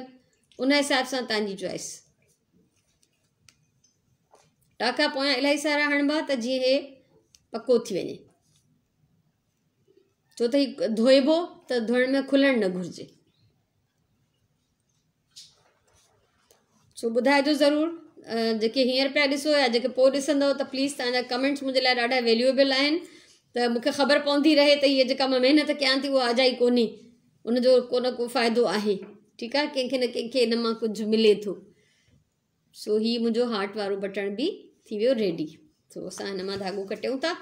उन हिसाब सां तव्हांजी चॉइस। टाका पोयां इलाही सारा हणिबा त जीअं हे पको थी वञे, छो त ही धोइबो त धोइण में खुलणु न घुरिजे। सो ॿुधाइजो ज़रूरु, जेके हींअर पिया ॾिसो या जेके पोइ ॾिसंदव त प्लीज़ तव्हांजा कमेंट्स मुंहिंजे लाइ ॾाढा वैल्यूएबल आहिनि, त मूंखे ख़बर पवंदी रहे त हीअ जेका मां महिनत कयां थी उहा अजाई कोन्हे, उनजो को न को फ़ाइदो आहे। ठीकु आहे। कंहिंखे न कंहिंखे इन मां कुझु मिले थो। सो ही मुंहिंजो हार्ट वारो बटण बि थी वियो रेडी। सो असां हिन मां धाॻो कटियूं था।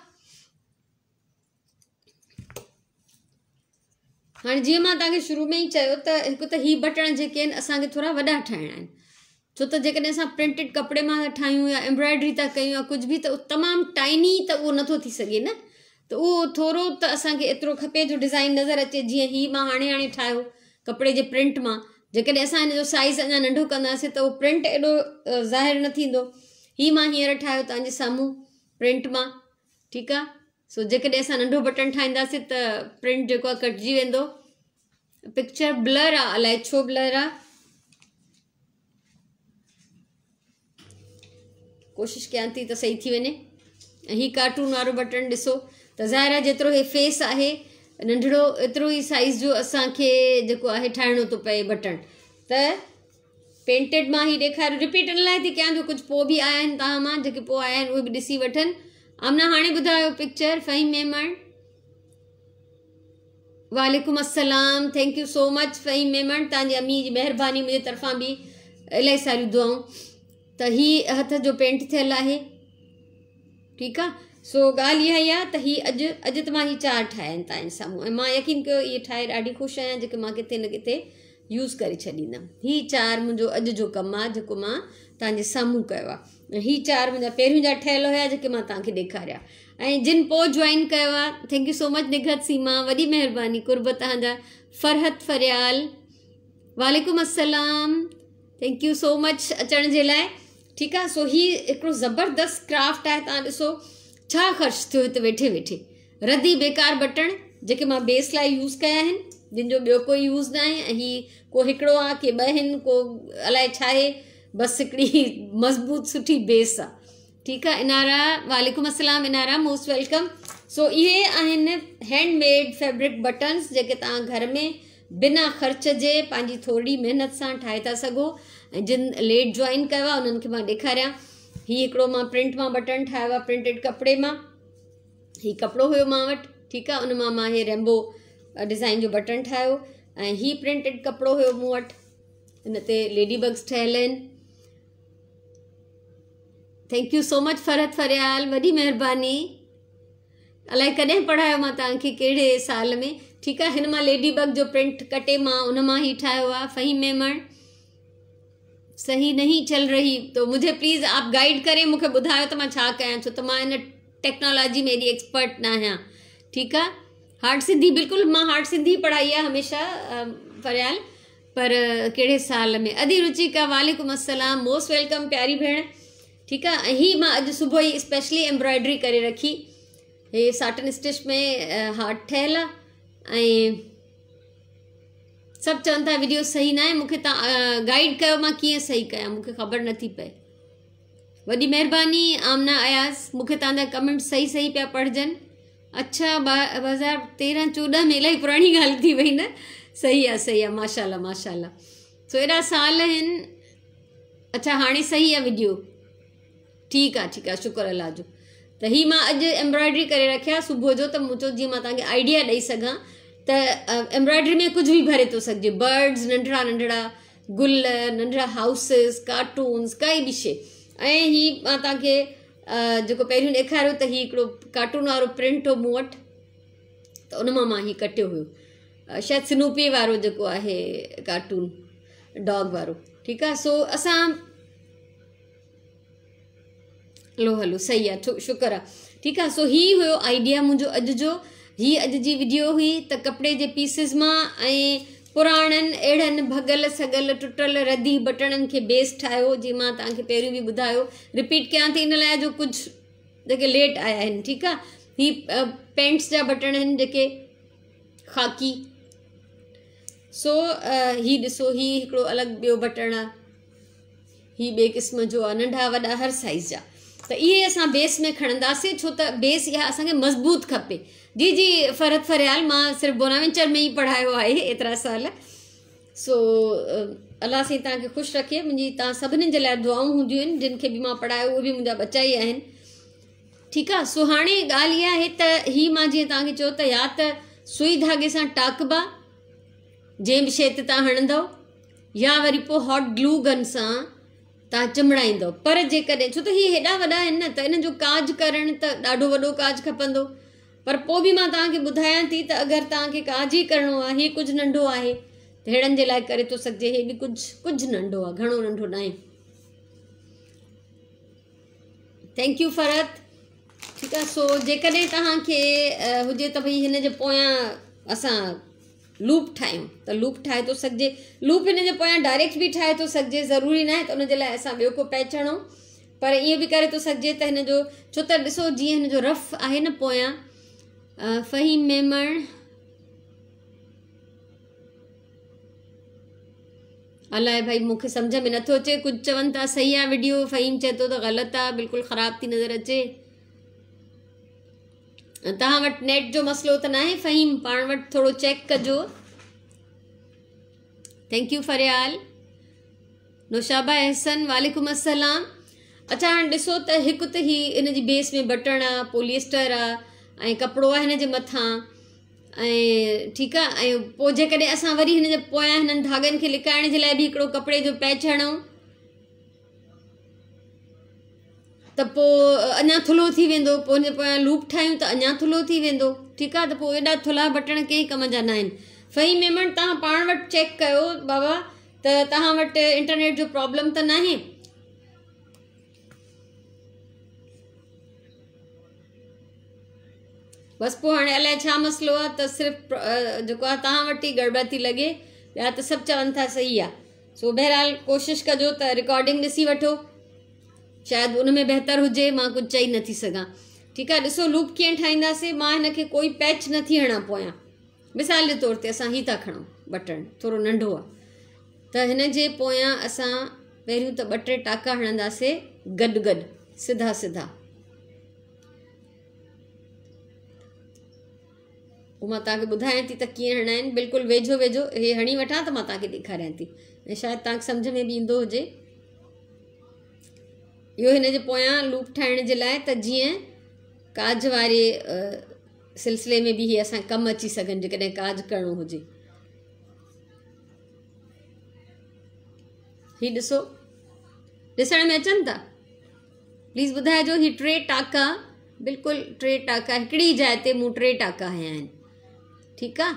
हाणे जीअं मां तव्हांखे शुरू में ई चयो त हिकु त ही बटण जेके आहिनि असांखे थोरा वॾा ठाहिणा आहिनि, छो त जेकॾहिं असां प्रिंटेड कपिड़े मां था ठाहियूं या एम्ब्रॉयडरी था कयूं या कुझु बि, त तमामु टाइनी त उहो नथो थी सघे न। त उहो थोरो त असांखे एतिरो खपे जो डिज़ाइन नज़र अचे, जीअं ही मां हाणे ठाहियो कपिड़े जे प्रिंट मां। जेकॾहिं असां हिन जो साइज़ अञा नंढो कंदासीं त उहो प्रिंट एॾो ज़ाहिर न थींदो। ही मां हींअर ठाहियो तव्हांजे साम्हूं प्रिंट मां। ठीकु आहे। सो जेकॾहिं असां नंढो बटन ठाहींदासीं त प्रिंट जेको आहे कटिजी वेंदो। पिक्चर ब्लर आहे, अलाए छो ब्लर आहे, कोशिशि कयां थी त सही थी वञे। ऐं ही कार्टून वारो बटन ॾिसो त ज़ाहिर आहे जेतिरो हे फेस आहे नंढड़ो, एतिरो ई साइज़ जो असांखे जेको आहे ठाहिणो थो पए बटण। त पेंटेड मां ही ॾेखारियो, रिपीट इन लाइ थी कयां जो कुझु पोइ बि आया आहिनि तव्हां मां, जेके पोइ आया आहिनि उहे बि ॾिसी वठनि। आमना हाणे ॿुधायो पिक्चर, फ़हीम मेमण, वालेकुम अस्सलाम, थैंक यू सो मच फ़हीम मेमण, तव्हांजी अम्मी जी महिरबानी, मुंहिंजे तरफ़ां बि इलाही सारियूं दुआऊं। त ही हथ जो पेंट थियल आहे। ठीकु आहे। सो ॻाल्हि इहा ई आहे त हीअ अॼु त मां हीअ 4 ठाहिया आहिनि तव्हांजे साम्हूं ऐं मां यकीन कयो इहे ठाहे ॾाढी ख़ुशि आहियां जेके मां किथे न किथे यूज़ करे छॾींदमि। हीअ 4 मुंहिंजो अॼु जो कमु आहे जेको मां तव्हांजे साम्हूं कयो आहे। हीअ 4 मुंहिंजा पहिरियों जा ठहियल हुया जेके मां तव्हांखे ॾेखारिया ऐं जिन पोइ जॉइन कयो आहे थैंक यू सो मच निघत सीमा, वॾी महिरबानी कुर्ब तव्हांजा। फरहत फरियाल वालेकुम अस्सलाम, थैंक यू सो मच अचण जे लाइ। ठीकु आहे। सो हीअ हिकिड़ो ज़बरदस्त क्राफ्ट आहे। तव्हां ॾिसो छा ख़र्चु थियो हिते वेठे वेठे। रदी बेकार बटण जेके मां बेस लाइ यूज़ कया आहिनि, जिन जो ॿियो कोई यूज़ न आहे। ऐं हीअ को हिकिड़ो आहे की 2 आहिनि, को अलाए छा आहे, बसि हिकिड़ी मज़बूत सुठी बेस आहे। ठीकु आहे। इनारा वालेकुम अस्सलाम, इनारा मोस्ट वेलकम। सो इहे आहिनि हैंडमेड फैब्रिक बटन्स जेके तव्हां घर में बिना ख़र्च जे पंहिंजी थोरी महिनत सां ठाहे था सघो। ऐं जिन लेट जॉइन कयो आहे उन्हनि खे मां ॾेखारियां। हीअ हिकिड़ो मां प्रिंट मां बटन ठाहियो आहे, प्रिंटेड कपिड़े मां। हीअ कपिड़ो हुयो मां वटि। ठीकु आहे। उन मां हीअ रेम्बो डिज़ाइन जो बटन ठाहियो ऐं हीअ प्रिंटेड कपिड़ो हुयो मूं वटि। हिन ते लेडी बग्स ठहियल आहिनि। Thank you so much Farhat फरियाल, वॾी महिरबानी। अलाए कॾहिं पढ़ायो मां तव्हांखे, कहिड़े साल में। ठीकु आहे। हिन मां लेडी बग जो प्रिंट कटे मां उन मां ही ठाहियो आहे। फ़हीम मेमण सही नहीं चल रही तो मुझे प्लीज़ आप गाइड करें, मूंखे ॿुधायो त मां छा कयां, छो त मां हिन टेक्नोलॉजी में एॾी एक्सपर्ट न आहियां। ठीकु आहे। हार्ड सिंधी बिल्कुलु मां हार्ड सिंधी पढ़ाई आहे हमेशह फरियाल, पर कहिड़े साल में। अदी रुचिका वालेकुम अस्सलाम, मोस्ट वेलकम प्यारी भेण। ठीकु आहे। ऐं हीअ मां अॼु सुबुह ई स्पेशली एम्ब्रॉयडरी करे रखी। हे साटन स्टिच में हार्ट ठहियल आहे ऐं सभु चवनि था वीडियो सही न आहे। मूंखे तव्हां गाइड कयो मां कीअं सही कयां, मूंखे ख़बर नथी पए। वॾी महिरबानी आमना अयाज़, मूंखे तव्हांजा कमेंट सही सही पिया पढ़जनि। अच्छा 2013-14 में, इलाही पुराणी ॻाल्हि थी वई न। सही आहे माशाल्लाह माशाल्लाह। सो एॾा साल आहिनि। अच्छा हाणे सही आहे वीडियो। ठीकु आहे शुक्र अल्लाह जो। त हीअ मां अॼु एम्ब्रॉयडरी करे रखिया सुबुह जो, त मूं चयो जीअं मां तव्हांखे आइडिया ॾेई सघां त एम्ब्रॉयडरी में कुझु बि भरे थो सघिजे। बर्ड्स, नंढड़ा नंढड़ा गुल, नंढड़ा हाउसिस, कार्टून्स, काई बि शइ। ऐं हीअ मां तव्हांखे जेको पहिरियों ॾेखारियो त हीअ हिकिड़ो कार्टून वारो प्रिंट हो मूं वटि, त उन मां हीअ कटियो हुयो। शायदि स्नूपी वारो जेको आहे कार्टून, डॉग वारो। ठीकु आहे। सो असां हलो सही आहे, शुक्र आहे। ठीकु आहे। सो हीअ हुयो आइडिया मुंहिंजो अॼु जो। हीअ अॼु जी वीडियो हुई त कपिड़े जे पीसिस मां ऐं पुराणनि अहिड़नि भॻल सॻल टुटल रदी बटणनि खे बेस ठाहियो, जीअं मां तव्हांखे पहिरियों बि ॿुधायो। रिपीट कयां थी इन लाइ जो कुझु जेके लेट आया आहिनि। ठीकु आहे। हीअ पेंट्स जा बटण आहिनि जेके ख़ाकी। सो हीअ ॾिसो, हीअ हिकिड़ो अलॻि ॿियो बटण आहे। हीअ ॿिए क़िस्म जो आहे, नंढा वॾा हर साइज़ जा। त इहे असां बेस में खणंदासीं, छो त बेस इहा असांखे मज़बूत खपे। जी फरहत फरियाल, मां सिर्फ़ु बोनावेंचर में ई पढ़ायो आहे एतिरा साल। सो अलाह साईं तव्हांखे ख़ुशि रखे। मुंहिंजी तव्हां सभिनीनि जे लाइ दुआऊं हूंदियूं आहिनि। जिन खे बि मां पढ़ायो उहे बि मुंहिंजा बचा ई आहिनि। ठीकु आहे। सो हाणे ॻाल्हि इहा आहे त हीअ मां जीअं तव्हांखे चयो त या त सुई धागे सां टाकबा जंहिं बि शइ ते तव्हां हणंदव, या वरी पोइ हॉट ग्लू गन सां तव्हां चिमड़ाईंदव। पर जेकॾहिं छो त हीअ हेॾा वॾा आहिनि न, त इन जो काज करणु त ॾाढो वॾो काज खपंदो। पर पोइ बि मां तव्हांखे ॿुधायां थी त अगरि तव्हांखे काज ई करिणो आहे, हीअ कुझु नंढो आहे त हेड़नि जे लाइ करे थो सघिजे। हे बि कुझु नंढो आहे, घणो नंढो न आहे। Thank U Farhat. ठीकु आहे। सो जेकॾहिं तव्हांखे हुजे त भई हिन जे पोयां असां लूप ठाहियूं त लूप ठाहे थो सघिजे। लूप हिन जे पोयां डायरेक्ट बि ठाहे थो सघिजे, ज़रूरी न आहे त उन जे लाइ असां ॿियो को पैच हणूं। पर ईअं बि करे थो सघिजे त हिन जो, छो त ॾिसो जीअं हिन जो रफ आहे न पोयां। फ़हीम मेमण अलाए भाई मूंखे सम्झ में नथो अचे। कुझु चवनि था सही आहे वीडियो, फ़हीम चए थो त ग़लति आहे, बिल्कुलु ख़राबु थी नज़र अचे। तव्हां वटि नेट जो मसइलो त न आहे फ़हीम, पाण वटि थोरो चेक कजो। Thank you Faryal. नौशाबा अहसन वालेकुम अस्सलाम। अच्छा हाणे ॾिसो त हिकु त ही इन जी बेस में बटण आहे, पोलिएस्टर आहे ऐं कपिड़ो आहे हिन जे मथां ऐं ठीकु आहे। ऐं पोइ जेकॾहिं असां वरी हिन जे पोयां हिननि धागनि खे लिकाइण जे लाइ बि हिकिड़ो कपिड़े जो पैच हणूं त पोइ अञा थुल्हो थी वेंदो, पोइ हुन पोयां लूप ठाहियूं त अञा थुल्हो थी वेंदो। ठीकु आहे, त पोइ एॾा थुल्हा बटण कंहिं कम जा न आहिनि। फ़ही मेमण तव्हां पाण वटि चेक कयो बाबा त तव्हां वटि इंटरनेट जो प्रॉब्लम त न आहे। बसि पोइ हाणे अलाए छा मसइलो आहे, त सिर्फ़ु जेको आहे तव्हां वटि ई गड़बड़ थी लॻे, ॿिया त सभु चवनि था सही आहे। सो बहरहाल कोशिशि कजो त रिकॉर्डिंग ॾिसी वठो, शायदि उन में बहितर हुजे, मां कुझु चई नथी सघां। ठीकु आहे, ॾिसो लूप कीअं ठाहींदासीं। मां हिनखे कोई पैच नथी हणां पोयां। मिसाल जे तौर ते असां ही था खणूं, बटण थोरो नंढो आहे, त हिन जे पोयां असां पहिरियों त 2-3 टाका हणंदासीं गॾु गॾु, सिधा सिधा। पोइ मां तव्हांखे ॿुधायां थी त कीअं हणा आहिनि। बिल्कुलु वेझो वेझो हे हणी वठां त मां तव्हांखे ॾेखारियां थी, ऐं शायदि तव्हांखे सम्झ में बि ईंदो हुजे। इहो हिन जे पोयां लूप ठाहिण जे लाइ, त जीअं काज वारे सिलसिले में बि इहे असां कमु अची सघनि जेकॾहिं काज करिणो हुजे। ही ॾिसो, ॾिसण में अचनि था? प्लीज़ ॿुधाइजो। ही 3 टाका, बिल्कुलु 3 टाका, हिकिड़ी जाइ ते मूं 3 टाका हया आहिनि। ठीकु आहे,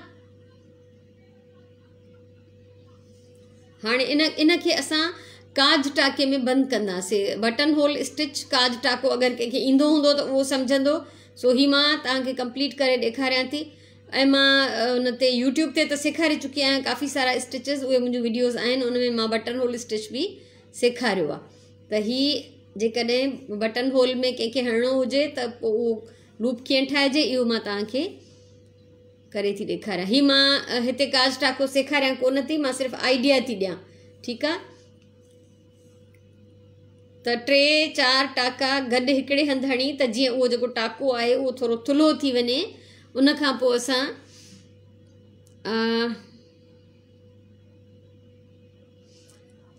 हाणे इनखे असां काज टाके में बंदि कंदासीं। बटन होल स्टिच काज टाको अगरि कंहिंखे ईंदो हूंदो त उहो सम्झंदो। सो ही मां तव्हांखे कंप्लीट करे ॾेखारियां थी, ऐं मां उन ते यूट्यूब ते त सेखारे चुकी आहियां काफ़ी सारा स्टिचिस, उहे मुंहिंजूं वीडियोज़ आहिनि, उन में मां बटन होल स्टिच बि सेखारियो आहे। त ही जेकॾहिं बटन होल में कंहिंखे हणिणो हुजे त पोइ उहो लूप कीअं ठाहिजे, इहो मां तव्हांखे करे थी ॾेखारियां। ही मां हिते काज टाको सेखारियां कोन थी, मां सिर्फ़ु आइडिया थी ॾियां। ठीकु आहे, त 3-4 टाका गॾु हिकिड़े हंधि हणी, त जीअं उहो जेको टाको आहे उहो थोरो थुल्हो थी वञे। उन खां पोइ असां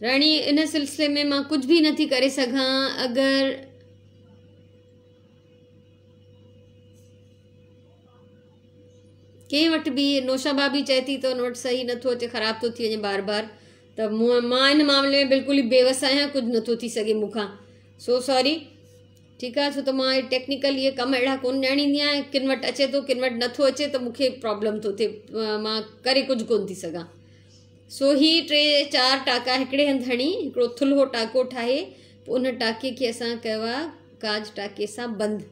राणी इन सिलसिले में मां कुझु बि नथी करे सघां। अगरि कंहिं वटि बि नौशाबा बि चए थी त हुन वटि सही नथो अचे, ख़राबु थो थी वञे बार बार, त मां इन मामले में बिल्कुलु ई बेवस आहियां, कुझु नथो थी सघे मूंखां। So sorry. ठीकु आहे, छो त मां टेक्निकल इहे कम अहिड़ा कोन ॼाणींदी आहियां। किन वटि अचे थो, किन वटि नथो अचे, त मूंखे प्रॉब्लम थो थिए, मां करे कुझु कोन थी सघां। सो ही 3-4 टाका हिकिड़े हंधि हणी हिकिड़ो थुल्हो टाको ठाहे, पोइ उन टाके खे असां कयो आहे काज टाके सां बंदि।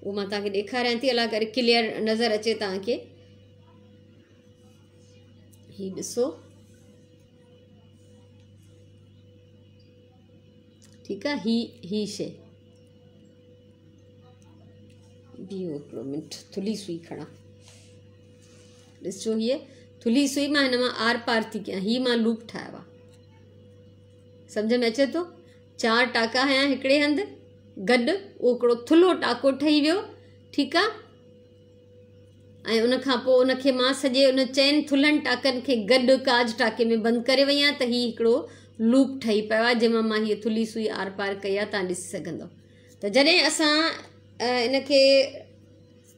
उहो मां तव्हांखे ॾेखारियां थी, अलाह करे क्लियर नज़र अचे तव्हांखे। ही ॾिसो, ठीकु आहे। ही शइ बीहो हिकिड़ो मिंट, थुल्ही सुई खणा। ॾिसो, हीअ थुल्ही सुई मां हिन मां आर पार थी कयां। ही मां लूप ठाहियो आहे, सम्झ में अचे थो? 4 टाका हया हिकिड़े हंधि गॾु, उहो हिकिड़ो थुल्हो टाको ठही वियो। ठीकु आहे, ऐं उन खां पोइ उनखे मां सॼे उन चइनि थुल्हनि टाकनि खे गॾु काज टाके में बंदि करे वई आहियां, त हीउ हिकिड़ो लूप ठही पियो आहे, जंहिंमां मां हीअ थुल्ही सुई आर पार कई आहे, तव्हां ॾिसी सघंदव। त जॾहिं असां इनखे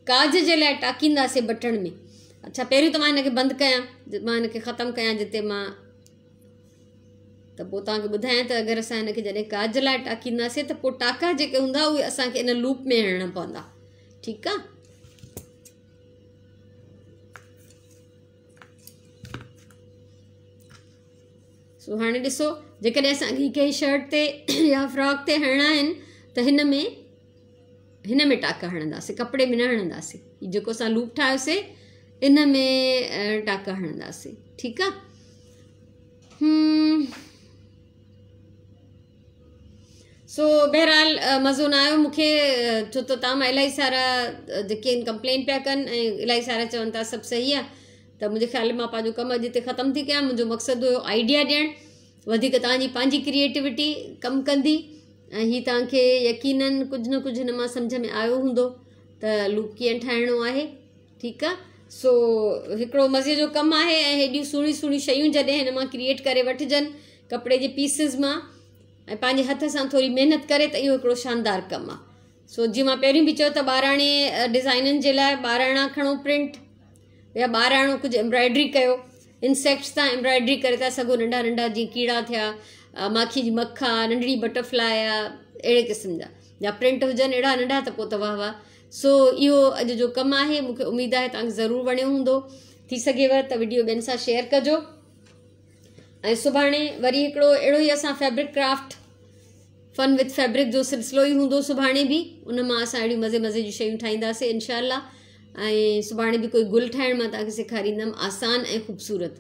काज जे लाइ टाकींदासीं बटण में, अच्छा पहिरियों त मां हिनखे बंदि कयां, मां हिनखे ख़तमु कयां जिते मां, त पोइ तव्हांखे ॿुधायां त अगरि असां हिनखे जॾहिं काज लाइ टाकींदासीं त पोइ टाका जेके हूंदा उहे असांखे इन लूप में हणणा पवंदा। ठीकु आहे, सो हाणे ॾिसो, जेकॾहिं असांखे कंहिं शर्ट ते या फ्रॉक ते हणणा आहिनि त हिन में टाका हणंदासीं, कपिड़े में न हणंदासीं। जेको असां लूप ठाहियोसीं इन में टाका हणंदासीं। ठीकु आहे, सो बहरहाल मज़ो न आयो मूंखे, छो त तव्हां मां इलाही सारा जेके आहिनि कंप्लेन पिया कनि, ऐं इलाही सारा चवनि था सभु सही आहे। त मुंहिंजे ख़्याल मां पंहिंजो कमु अॼु हिते ख़तमु थी कयां। मुंहिंजो मक़सदु हुयो आइडिया ॾियणु, वधीक तव्हांजी पंहिंजी क्रिएटिविटी कमु कंदी, ऐं हीअ तव्हांखे यकीनन कुझु न कुझु हिन मां सम्झ में आयो हूंदो त लूप कीअं ठाहिणो आहे। ठीकु आहे, सो हिकिड़ो मज़े जो कमु आहे, ऐं हेॾियूं सुहिणियूं सुहिणियूं शयूं जॾहिं हिन मां क्रिएट करे वठिजनि कपिड़े जे पीसिस मां, ऐं पंहिंजे हथ सां थोरी महिनत करे, त इहो हिकिड़ो शानदार कमु आहे। सो जीअं मां पहिरियों बि चयो त ॿाराणे डिज़ाइननि जे लाइ ॿाराणा खणो प्रिंट, या ॿाराणो कुझु एम्ब्रॉयड्री कयो, इंसेक्ट्स तां एम्ब्रॉयड्री करे था सघो, नंढा नंढा जीअं कीड़ा थिया, माखी जी मख आहे, नंढड़ी बटरफ्लाई आहे, अहिड़े क़िस्म जा। या प्रिंट हुजनि अहिड़ा नंढा त पोइ त वाह वाह। सो इहो अॼु जो कमु आहे। मूंखे उमेदु आहे तव्हांखे ज़रूरु वणियो हूंदो। थी सघेव त वीडियो ॿियनि सां शेयर कजो। ऐं सुभाणे वरी हिकिड़ो अहिड़ो ई असां fabric craft fun with fabric जो सिलसिलो ई हूंदो सुभाणे बि। उन मां असां अहिड़ियूं मज़े मज़े जूं शयूं ठाहींदासीं इनशाअल्लाह। ऐं सुभाणे बि कोई गुल ठाहिण मां तव्हांखे सेखारींदमि, आसान ऐं ख़ूबसूरत,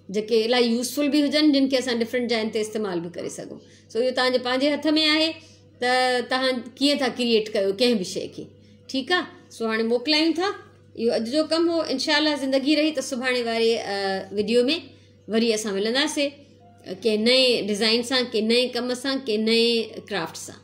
जेके इलाही यूज़फुल बि हुजनि, जिन खे असां डिफरेंट जाइनि ते इस्तेमालु बि करे सघूं। सो इहो तव्हांजे पंहिंजे हथ में आहे त तव्हां कीअं था क्रिएट कयो कंहिं बि शइ खे। ठीकु आहे, सो हाणे मोकिलायूं था। इहो अॼु जो कमु हो। इनशाअल्लाह ज़िंदगी रही त सुभाणे वारे वीडियो में वरी असां मिलंदासीं कंहिं नए डिज़ाइन सां, कंहिं नए कम सां, कंहिं नए क्राफ्ट सां।